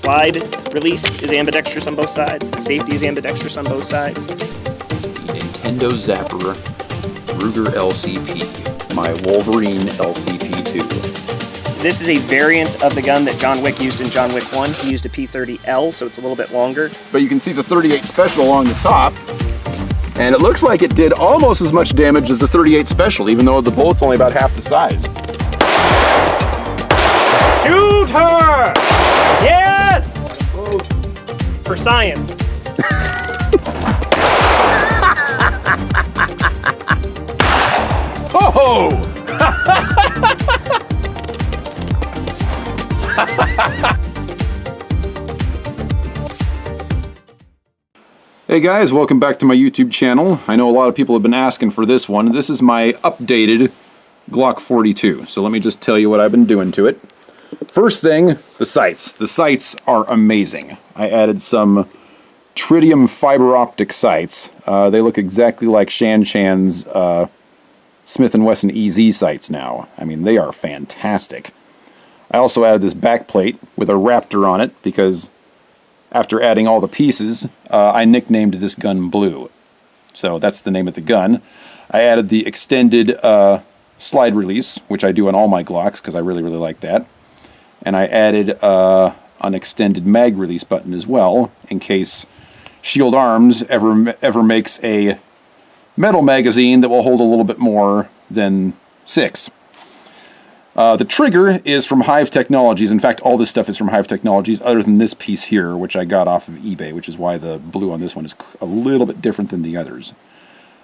slide release is ambidextrous on both sides. The safety is ambidextrous on both sides. The Nintendo Zapper Ruger LCP, my Wolverine LCP2. This is a variant of the gun that John Wick used in John Wick 1. He used a P30L, so it's a little bit longer. But you can see the 38 Special along the top, and it looks like it did almost as much damage as the 38 Special, even though the bullet's only about half the size. Shoot her! Yes! For science. Oh! Hey guys, welcome back to my YouTube channel. I know a lot of people have been asking for this one. This is my updated Glock 42. So let me just tell you what I've been doing to it. First thing, the sights. The sights are amazing. I added some tritium fiber optic sights. They look exactly like Shan Chan's Smith & Wesson EZ sights now. I mean, they are fantastic. I also added this back plate with a Raptor on it because after adding all the pieces, I nicknamed this gun Blue. So that's the name of the gun. I added the extended slide release, which I do on all my Glocks because I really like that. And I added an extended mag release button as well, in case Shield Arms ever makes a metal magazine that will hold a little bit more than 6. The trigger is from Hive Technologies. In fact, all this stuff is from Hive Technologies, other than this piece here, which I got off of eBay, which is why the blue on this one is a little bit different than the others.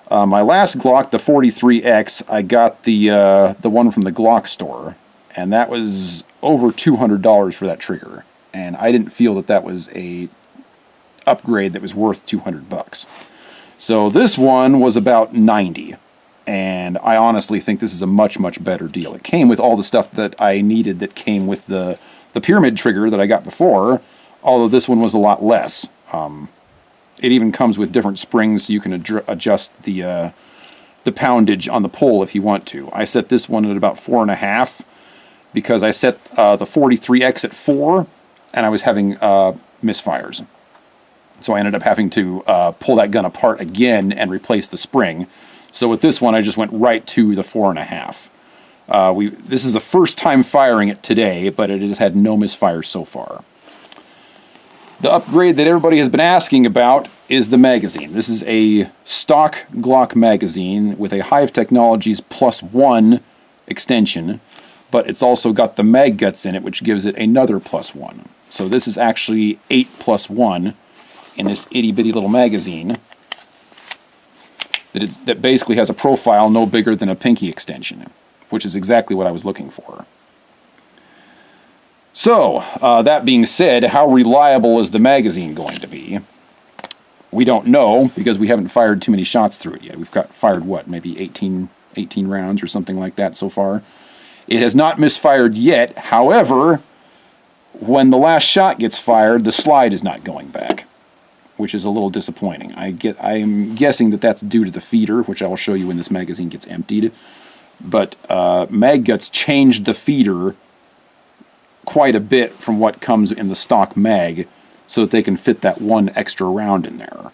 My last Glock, the 43X, I got the one from the Glock store, and that was over $200 for that trigger. And I didn't feel that that was a upgrade that was worth $200. So this one was about $90. And I honestly think this is a much better deal. It came with all the stuff that I needed that came with the pyramid trigger that I got before, although this one was a lot less. It even comes with different springs so you can adjust the poundage on the pole if you want to. I set this one at about 4.5 because I set the 43X at 4 and I was having misfires. So I ended up having to pull that gun apart again and replace the spring. So with this one, I just went right to the 4.5. This is the first time firing it today, but it has had no misfires so far. The upgrade that everybody has been asking about is the magazine. This is a stock Glock magazine with a Hive Technologies +1 extension, but it's also got the mag guts in it, which gives it another +1. So this is actually 8 + 1 in this itty-bitty little magazine that basically has a profile no bigger than a pinky extension, which is exactly what I was looking for. So, that being said, how reliable is the magazine going to be? We don't know, because we haven't fired too many shots through it yet. We've fired, what, maybe 18 rounds or something like that so far. It has not misfired yet. However, when the last shot gets fired, the slide is not going back, which is a little disappointing. I'm guessing that that's due to the feeder, which I will show you when this magazine gets emptied. But mag guts changed the feeder quite a bit from what comes in the stock mag so that they can fit that one extra round in there.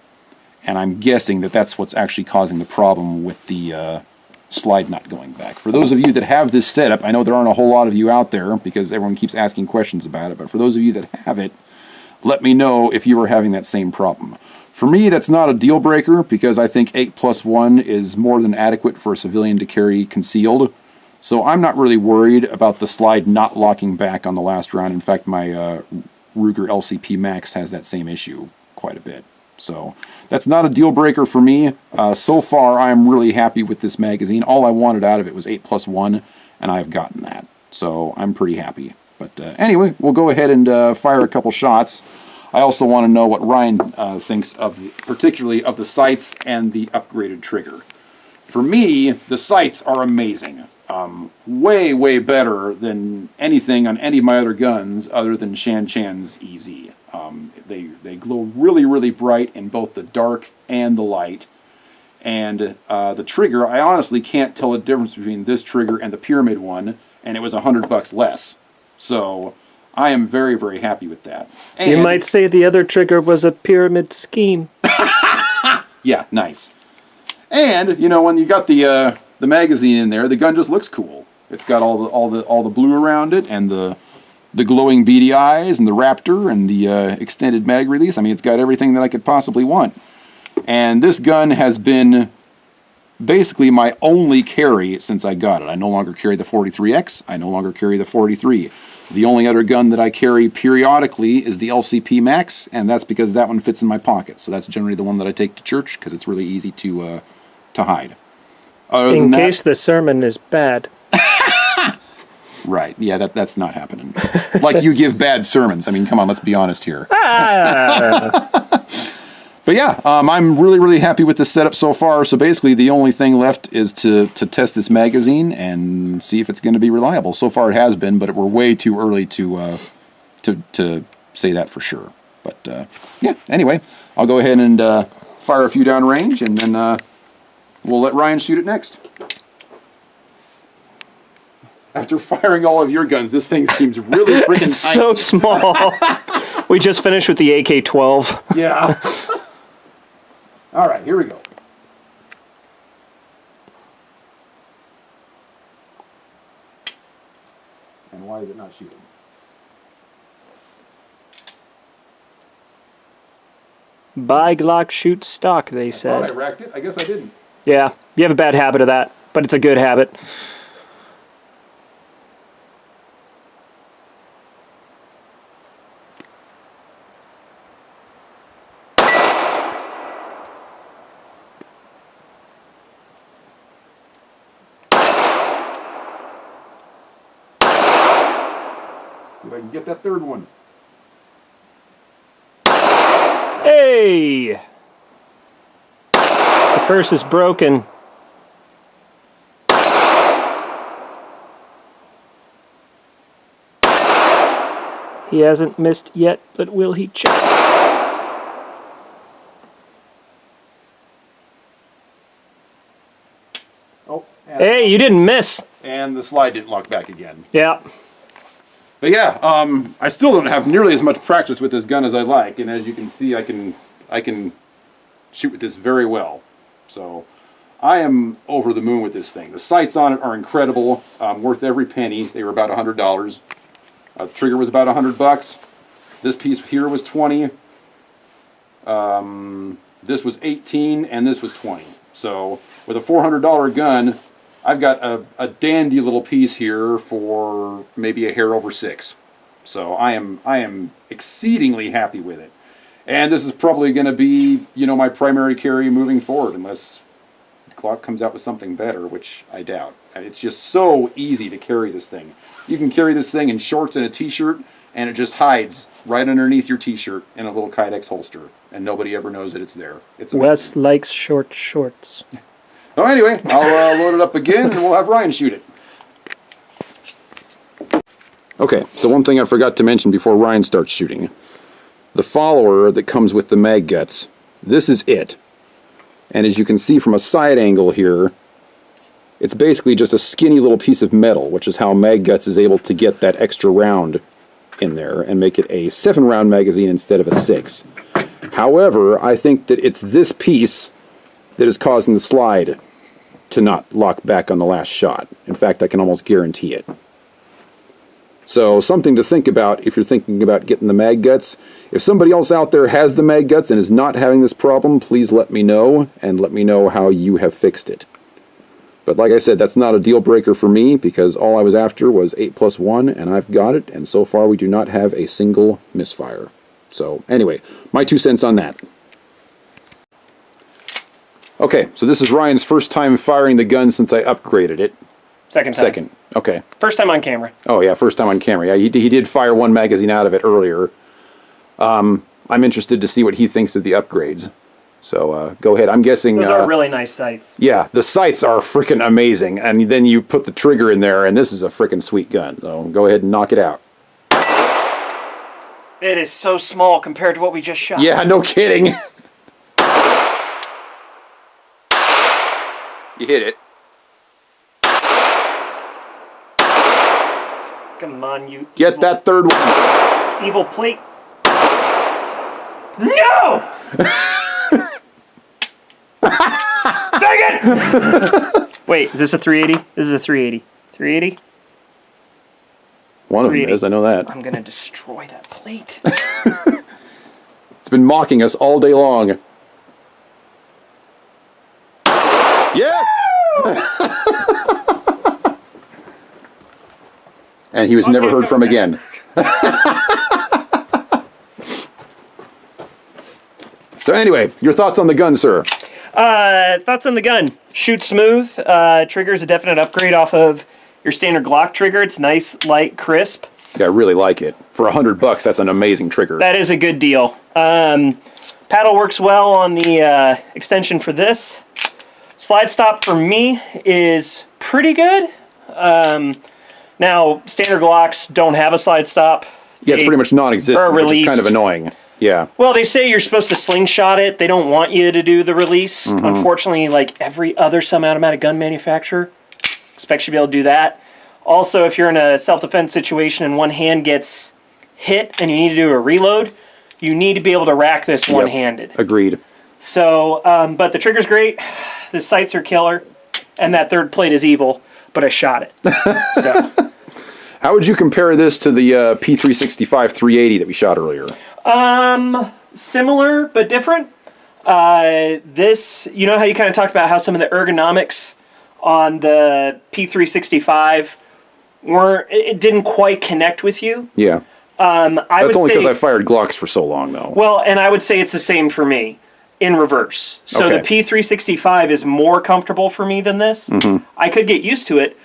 And I'm guessing that that's what's actually causing the problem with the slide not going back. For those of you that have this setup, I know there aren't a whole lot of you out there because everyone keeps asking questions about it, but for those of you that have it, let me know if you are having that same problem. For me, that's not a deal breaker because I think 8 + 1 is more than adequate for a civilian to carry concealed. So I'm not really worried about the slide not locking back on the last round. In fact, my Ruger LCP Max has that same issue quite a bit. So that's not a deal breaker for me. So far, I'm really happy with this magazine. All I wanted out of it was 8 + 1, and I've gotten that. So I'm pretty happy. But anyway, we'll go ahead and fire a couple shots. I also want to know what Ryan thinks of particularly of the sights and the upgraded trigger. For me, the sights are amazing. Way better than anything on any of my other guns other than Shan Chan's EZ. They glow really bright in both the dark and the light. And the trigger, I honestly can't tell the difference between this trigger and the Pyramid one, and it was $100 less. So I am very, very happy with that. And, You might say the other trigger was a pyramid scheme. yeah, nice. And you know, when you got the magazine in there, the gun just looks cool. It's got all the blue around it, and the glowing beady eyes, and the Raptor, and the extended mag release. I mean, it's got everything that I could possibly want. And this gun has been basically my only carry since I got it. I no longer carry the 43X. I no longer carry the 43. The only other gun that I carry periodically is the LCP Max, and that's because that one fits in my pocket. So that's generally the one that I take to church because it's really easy to hide. In case the sermon is bad. Right, yeah, that's not happening. Like you give bad sermons. I mean, come on, let's be honest here. But yeah, I'm really, really happy with this setup so far. So basically, the only thing left is to test this magazine and see if it's going to be reliable. So far, it has been, but we're way too early to say that for sure. But yeah, anyway, I'll go ahead and fire a few downrange, and then we'll let Ryan shoot it next. After firing all of your guns, this thing seems really freaking It's so small. We just finished with the AK-12. Yeah. All right, here we go. And why is it not shooting? Buy Glock, shoot stock, they I said. racked it. I guess I didn't. Yeah, you have a bad habit of that, but it's a good habit. See if I can get that third one. Hey! The curse is broken. He hasn't missed yet, but will he check? Oh, Hey, you didn't miss. and the slide didn't lock back again. Yeah. But yeah, I still don't have nearly as much practice with this gun as I like, and as you can see, I can shoot with this very well. So I am over the moon with this thing. The sights on it are incredible, worth every penny. They were about $100. The trigger was about $100. This piece here was 20. This was 18, and this was 20. So with a $400 gun, I've got a dandy little piece here for maybe a hair over $6. So I am exceedingly happy with it. And this is probably going to be, you know, my primary carry moving forward, unless Glock comes out with something better, which I doubt. And it's just so easy to carry this thing. You can carry this thing in shorts and a t-shirt, and it just hides right underneath your t-shirt in a little Kydex holster, and nobody ever knows that it's there. It's amazing. Wes likes short shorts. So anyway, I'll load it up again, and we'll have Ryan shoot it. Okay, so one thing I forgot to mention before Ryan starts shooting. The follower that comes with the mag guts, this is it. And as you can see from a side angle here, it's basically just a skinny little piece of metal, which is how mag guts is able to get that extra round in there and make it a 7-round magazine instead of a 6. However, I think that it's this piece that is causing the slide to not lock back on the last shot. In fact, I can almost guarantee it. So something to think about if you're thinking about getting the mag guts. If somebody else out there has the mag guts and is not having this problem, please let me know, and let me know how you have fixed it. But like I said, that's not a deal breaker for me, because all I was after was 8+1, and I've got it, and so far we do not have a single misfire. So anyway, my 2 cents on that. Okay, so this is Ryan's first time firing the gun since I upgraded it. Second time. Second, okay. First time on camera. Oh yeah, first time on camera. Yeah, he did fire one magazine out of it earlier. I'm interested to see what he thinks of the upgrades. So go ahead. I'm guessing... Those are really nice sights. Yeah, the sights are freaking amazing. And then you put the trigger in there, and this is a freaking sweet gun. So go ahead and knock it out. It is so small compared to what we just shot. Yeah, no kidding. You hit it. Come on, you. Get that third one. Evil plate. No! Dang it! Wait, is this a 380? This is a 380. 380? One of them is, I know that. I'm gonna destroy that plate. It's been mocking us all day long. Yes! And he was never heard from again. So anyway, your thoughts on the gun, sir? Thoughts on the gun. Shoot smooth. Trigger's a definite upgrade off of your standard Glock trigger. It's nice, light, crisp. Yeah, I really like it. For $100, that's an amazing trigger. That is a good deal. Paddle works well on the extension for this. Slide stop for me is pretty good. Now, standard Glocks don't have a slide stop. Yeah, it's pretty much non-existent, which is kind of annoying. Yeah. Well, they say you're supposed to slingshot it. They don't want you to do the release. Unfortunately, like every other semi-automatic gun manufacturer expects you to be able to do that. Also, if you're in a self-defense situation and one hand gets hit and you need to do a reload, you need to be able to rack this one-handed. Agreed. So, but the trigger's great. The sights are killer. And that third plate is evil, but I shot it. So. How would you compare this to the P365 380 that we shot earlier? Similar, but different. This, you know how you kind of talked about how some of the ergonomics on the P365 it didn't quite connect with you? Yeah. That's only because I fired Glocks for so long, though. Well, and I would say it's the same for me, in reverse. So the P365 is more comfortable for me than this. I could get used to it.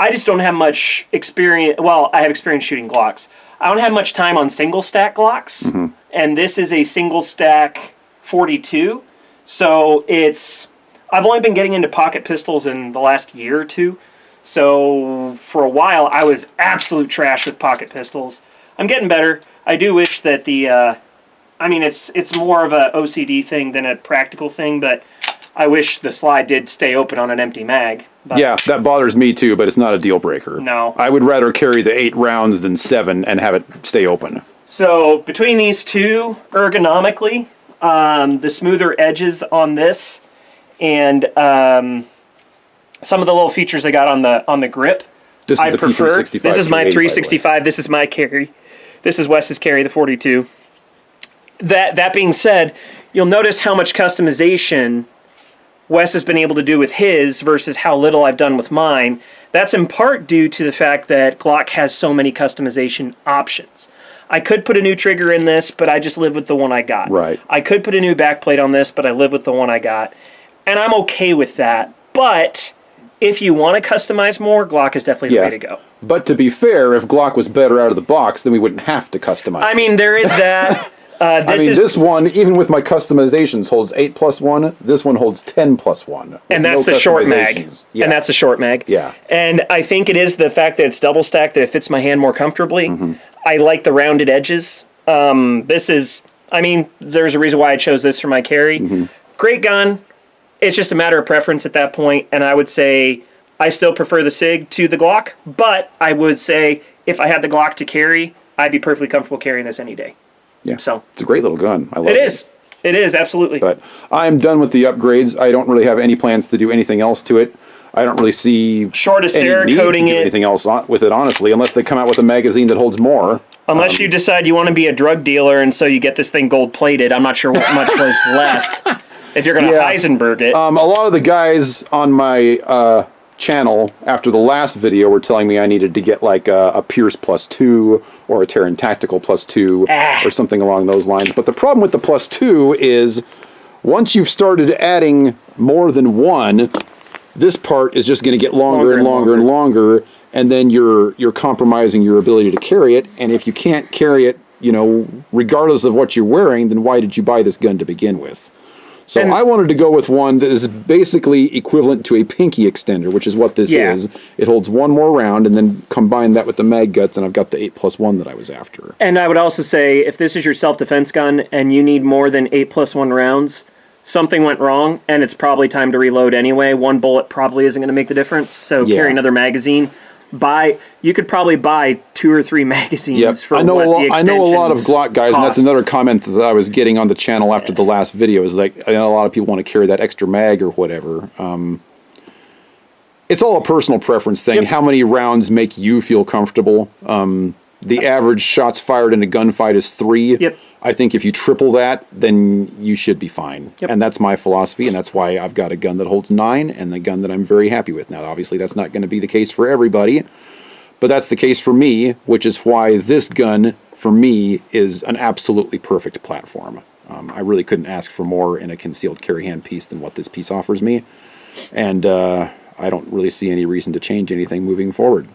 I just don't have much experience. Well, I have experience shooting Glocks. I don't have much time on single stack Glocks, and this is a single stack 42. So I've only been getting into pocket pistols in the last year or two. So for a while, I was absolute trash with pocket pistols. I'm getting better. I do wish that it's more of a OCD thing than a practical thing, but I wish the slide did stay open on an empty mag. But yeah, that bothers me too, but it's not a deal breaker. No. I would rather carry the 8 rounds than 7 and have it stay open. So between these two, ergonomically, the smoother edges on this and some of the little features they got on the grip, This is the P365. This is my 365. This is my carry. This is Wes's carry, the 42. That being said, you'll notice how much customization Wes has been able to do with his versus how little I've done with mine. That's in part due to the fact that Glock has so many customization options. I could put a new trigger in this, but I just live with the one I got. Right. I could put a new backplate on this, but I live with the one I got. And I'm okay with that. But if you want to customize more, Glock is definitely the way to go. But to be fair, if Glock was better out of the box, then we wouldn't have to customize I mean, there is that. This one, even with my customizations, holds 8+1. This one holds 10+1. And that's the short mag. Yeah. And that's the short mag. Yeah. And I think it is the fact that it's double stacked that it fits my hand more comfortably. I like the rounded edges. There's a reason why I chose this for my carry. Great gun. It's just a matter of preference at that point. And I would say I still prefer the SIG to the Glock. But I would say if I had the Glock to carry, I'd be perfectly comfortable carrying this any day. Yeah, so it's a great little gun. I love it. It is. It is, absolutely. But I'm done with the upgrades. I don't really have any plans to do anything else to it. I don't really see short of any need to do anything else with it, honestly, unless they come out with a magazine that holds more. Unless you decide you want to be a drug dealer and so you get this thing gold-plated. I'm not sure what much was left if you're going to Heisenberg it. A lot of the guys on my channel after the last video were telling me I needed to get like a Pierce +2 or a Terran Tactical +2 or something along those lines. But the problem with the +2 is once you've started adding more than one, this part is just going to get longer and longer, and then you're compromising your ability to carry it. And if you can't carry it, regardless of what you're wearing, then why did you buy this gun to begin with? So I wanted to go with one that is basically equivalent to a pinky extender, which is what this is. It holds one more round, and then combine that with the mag guts, and I've got the 8+1 that I was after. And I would also say, if this is your self-defense gun and you need more than 8+1 rounds, something went wrong, and it's probably time to reload anyway. One bullet probably isn't going to make the difference, so carry another magazine. you could probably buy 2 or 3 magazines Yep. for I know a lot of Glock guys, and that's cost. another comment that I was getting on the channel after the last video, is like, I know a lot of people want to carry that extra mag or whatever. It's all a personal preference thing. Yep. How many rounds make you feel comfortable? The average shots fired in a gunfight is 3. Yep. I think if you triple that, then you should be fine. Yep. And that's my philosophy, and that's why I've got a gun that holds 9 and the gun that I'm very happy with. Now, obviously, that's not going to be the case for everybody, but that's the case for me, which is why this gun, for me, is an absolutely perfect platform. I really couldn't ask for more in a concealed carry hand piece than what this piece offers me, and I don't really see any reason to change anything moving forward,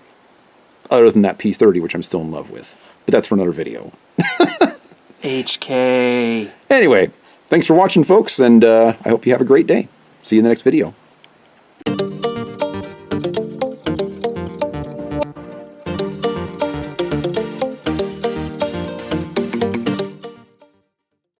other than that P30, which I'm still in love with. But that's for another video. HK. Anyway, thanks for watching, folks, and I hope you have a great day. See you in the next video.